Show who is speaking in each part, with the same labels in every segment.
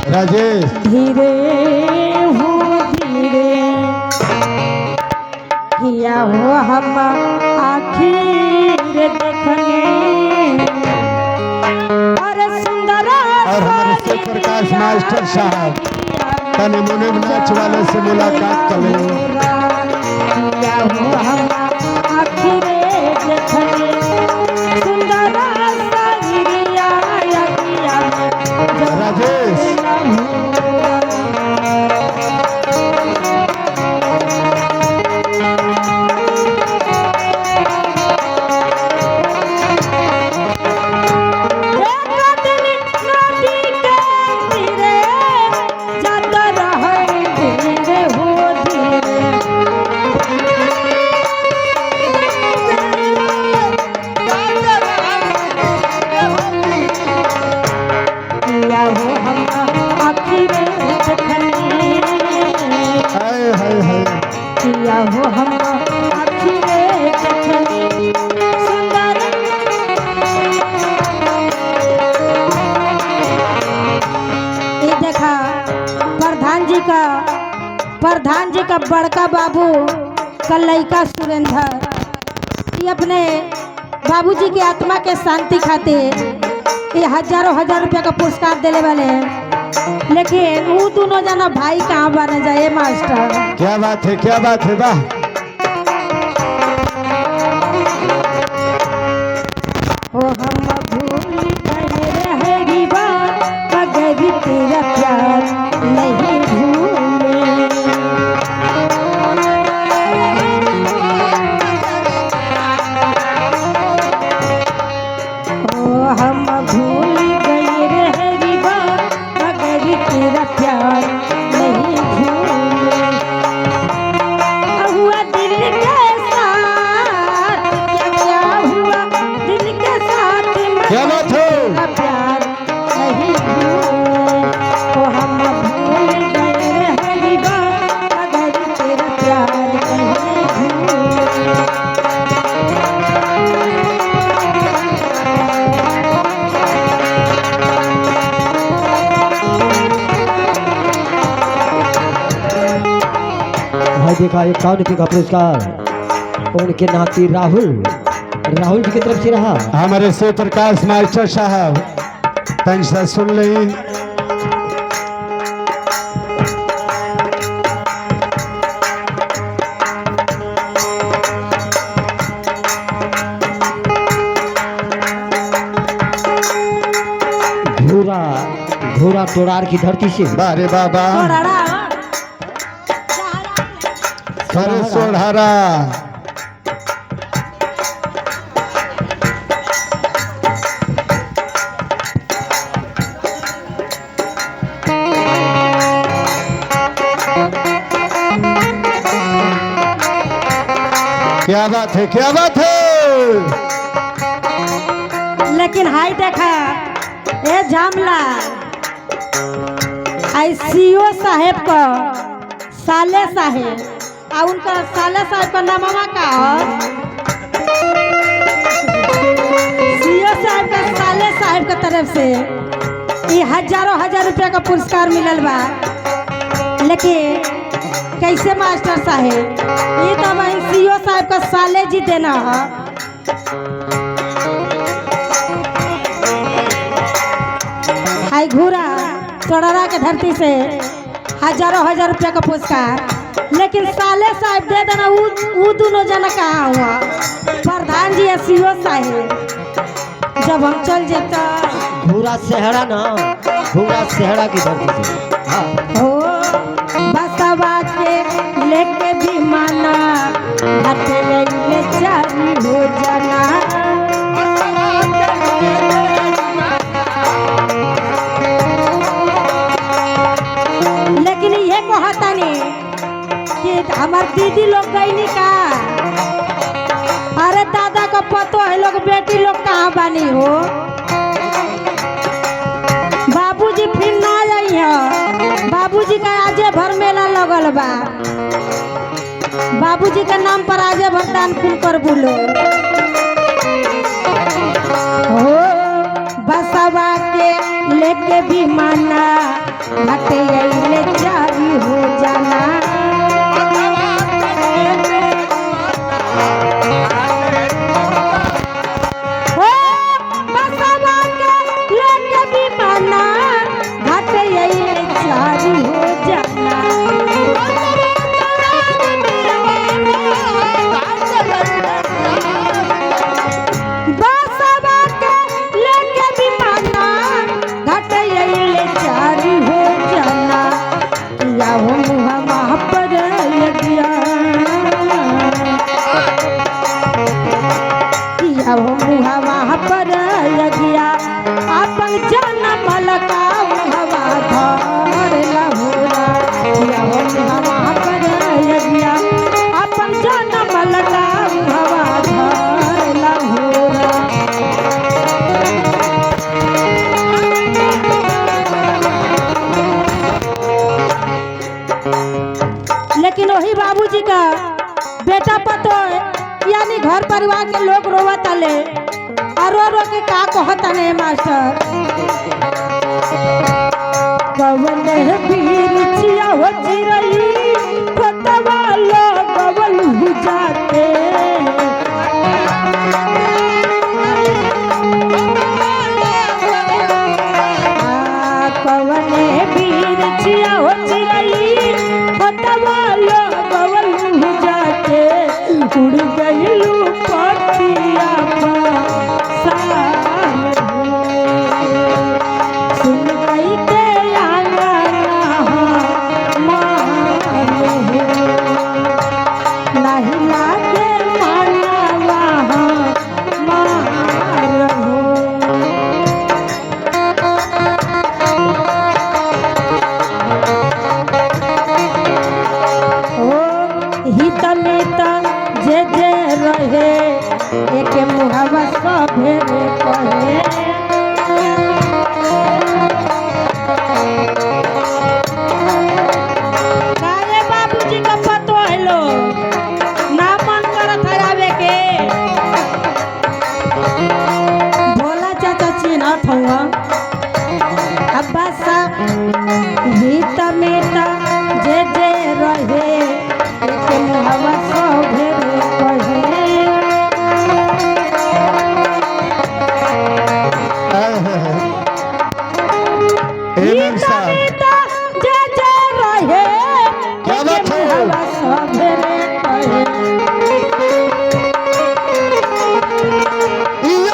Speaker 1: राजेश
Speaker 2: धीरे हो धीरे किया हो हम आखिर देखने और सुंदर
Speaker 1: और हमारे शिव प्रकाश मास्टर साहब तने मुने नाच वाले से मुलाकात कर लो।
Speaker 2: किया हो हम आखिर देखने सुंदर सागिरिया किया
Speaker 1: राजेश
Speaker 2: किया हो हम आखिरे देखनी सुंदर। ये देखा प्रधान जी का बड़का बाबू का लड़का सुरेंद्र ये अपने बाबूजी की आत्मा के शांति खातिर ये हजारों हजार रुपया का पुरस्कार देने वाले हैं। लेकिन वो दोनों जना भाई कहाँ बने जाए मास्टर।
Speaker 1: क्या बात है वाह।
Speaker 2: ओ हम भूल गए रहेगी बात मगर तेरा प्यार नहीं भूले। ओ हम भूल गए रहेगी बात मगर तेरा प्यार नहीं भूले। हुआ दिल के साथ क्या हुआ दिल के साथ
Speaker 1: क्या बात है
Speaker 2: प्यार नहीं भूले। ओ हम भूल गए रहेगी बात मगर तेरा प्यार नहीं भूले।
Speaker 3: भाई देखा 51 रुपये का पुरस्कार उनके नाती राहुल जी की तरफ से रहा।
Speaker 1: हमारे शिव प्रकाश मास्टर साहब तन सुन ली।
Speaker 3: घोड़ा तोड़ार की धरती से
Speaker 1: बारे बाबा अरे सोढ़ारा क्या बात है।
Speaker 2: लेकिन हाई देखा ए जामला सीओ साहेब का साले साहेब और उनका साले साहेब का नाम का सीओ साहेब का साले साहेब का तरफ से ये हजारों हजार रुपया का पुरस्कार मिलल बा। लेकिन कैसे मास्टर साहेब ये तो भाई सीओ साहेब का साले जी देना है। हाई घूरा सोड़रा के धरती से हजारों हजार रुपया का पुरस्कार। लेकिन साले साहब दे देना वो दोनों जना कहाँ हुआ प्रधान जी सीओ साहेब। जब हम चल जेता
Speaker 3: घूरा सेहरा की धरती से
Speaker 2: हो बसवा के लेके भी माना हटे चारी हो जाना। लेकिन ये कहता नहीं कि हमार दीदी लोग गई का। अरे दादा को पतो है लोग बेटी लोग कहाँ बानी हो। बाबूजी फिर ना आई है। बाबूजी का आजे भर मेला लगल बा। बाबूजी के नाम पर आजे भर दान पुण्य कर बोलो हो। बसवा के लेके भी माना घटे अइले जारी हो जाना ओ बसवा के लेके भी माना घटे अइले जारी हो जाना बसवा के लेके भी माना घटे अइले जारी हो जाना या हो मुहवा पर लगिया या हो मुहवा पर लगिया अपन जन्म लगा हवा धर लहोरा या हो मुहवा पर लगिया अपन जन्म लगा हवा धर लहोरा लेकिन वही बाबूजी का बेटा पतो यानी घर परिवार के लोग रोवत आले और रो के का कहता ने मास्टर कवन वीर चिया हो चिरई पतवा लो गवल हो जाते कवन वीर चिया हो चिरई पतवा लो गवल हो जाते उड़ गइलू पतिया सुन गई के नहीं लागे मानवा मार हो हित मित जे जे रहे एक मुहवा सभे कहे काहे बाबूजी का पतो हेलो ना मन करत है आवे के भोला चाचा चिन्हत हुआ अब्बा सा हित मित जे जे रहे एक मुहवा सभे कहे
Speaker 1: एनम साहब
Speaker 2: जे जे रहे
Speaker 1: क्या बात है?
Speaker 2: मुहवा सभे कहे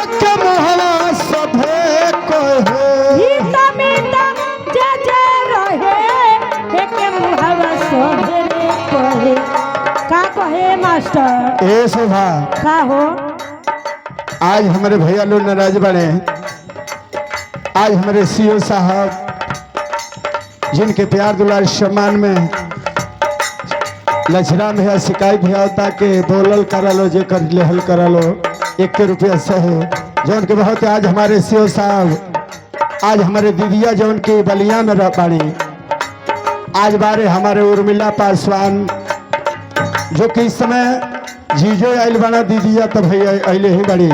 Speaker 1: एक मोहला सभे कहे
Speaker 2: हित मित जे जे रहे एक मुहवा सभे कहे का कहे मास्टर
Speaker 1: ए शोभा
Speaker 2: का हो
Speaker 1: आज हमारे भैया लोग नाराज बने आज हमारे सीओ साहब जिनके प्यार दुलार सम्मान में लछरा भैया शिकायत भैया होता के बोलल करलो जे कर लेहल करलो 1 रुपया से जौन के बहुत आज हमारे सीओ साहब आज हमारे दीदिया जौन के बलिया में रह पानी आज बारे हमारे उर्मिला पासवान जो कि इस समय जीजो आइल बना दीदिया तो भैया अले ही बड़ी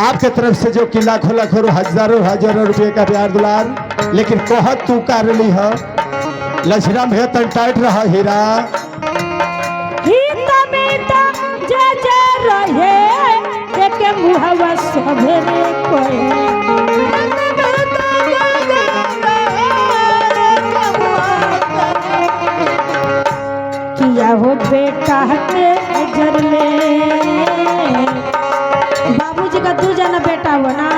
Speaker 1: आपके तरफ से जो कि लाखों लाखों हजारों रुपये का प्यार दुलार लेकिन कहत तू कर ली है लछरा भैया तन टाइट रहा हीरा
Speaker 2: हित मित जे जे रहे एक मुहवा सभे कहे किया हो बेटा के जरले बाबूजी का 2 जना बेटा हो ना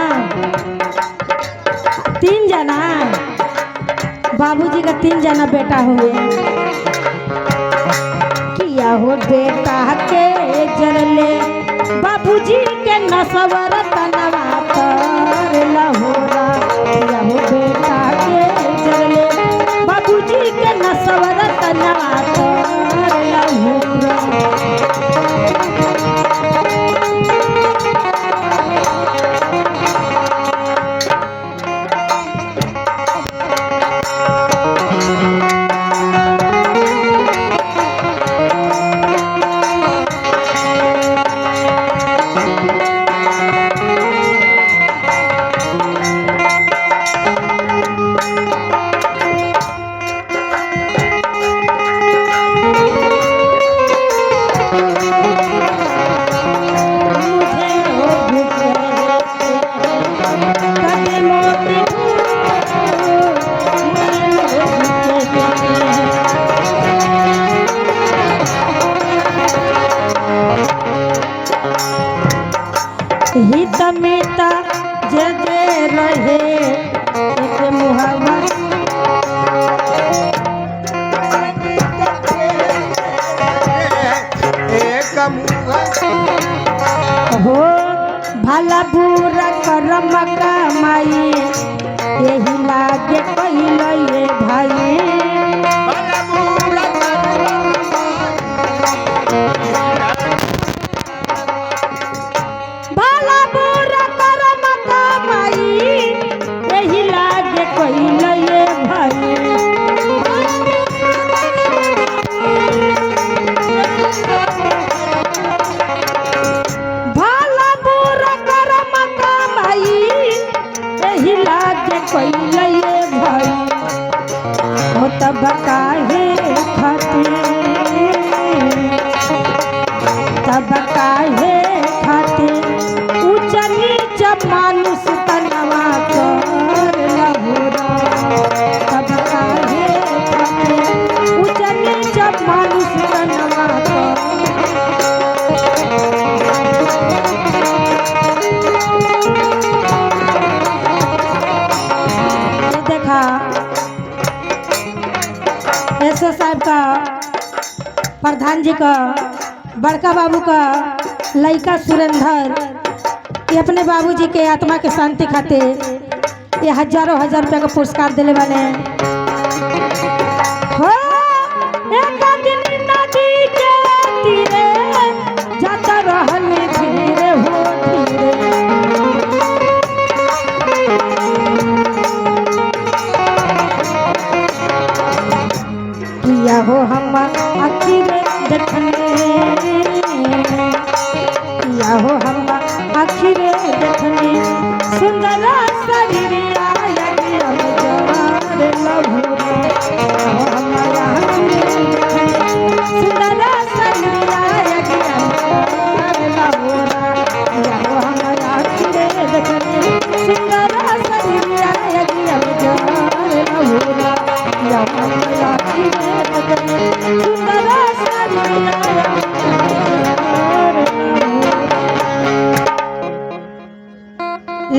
Speaker 2: 3 जना बाबूजी का 3 जना बेटा हुए किया हो बेटा के जरले बाबूजी के नसवर तनवा तर लहोरा किया हो बेटा के जरले बाबूजी के नसवर तनवा तर लहोरा कमाई यही लागे कैल ये भाई भला बुरा कर्म कमाई यही लागे कैल ये भाई भला बुरा कर्म कमाई यही लागे कैल ये भाई हो तब काहे खातिर तब काहे खातिर ऊंच नीच मानुष तनवा कर लहुरा तब काहे खातिर ऊंच नीच मानुष तनवा कर देखा एसओ साहब का प्रधान जी का बड़का बाबू का लड़का सुरेंद्र ये अपने बाबूजी के आत्मा के शांति खातिर ये हजारों हजार रुपया का पुरस्कार दिले बने हो एक दिन नदी के तीरे जाता रहल धीरे हो धीरे किया हो हम आखिर देखने किया हो हम आखिर देखने सुंदर शरीर सुंदर शरीर सुंदर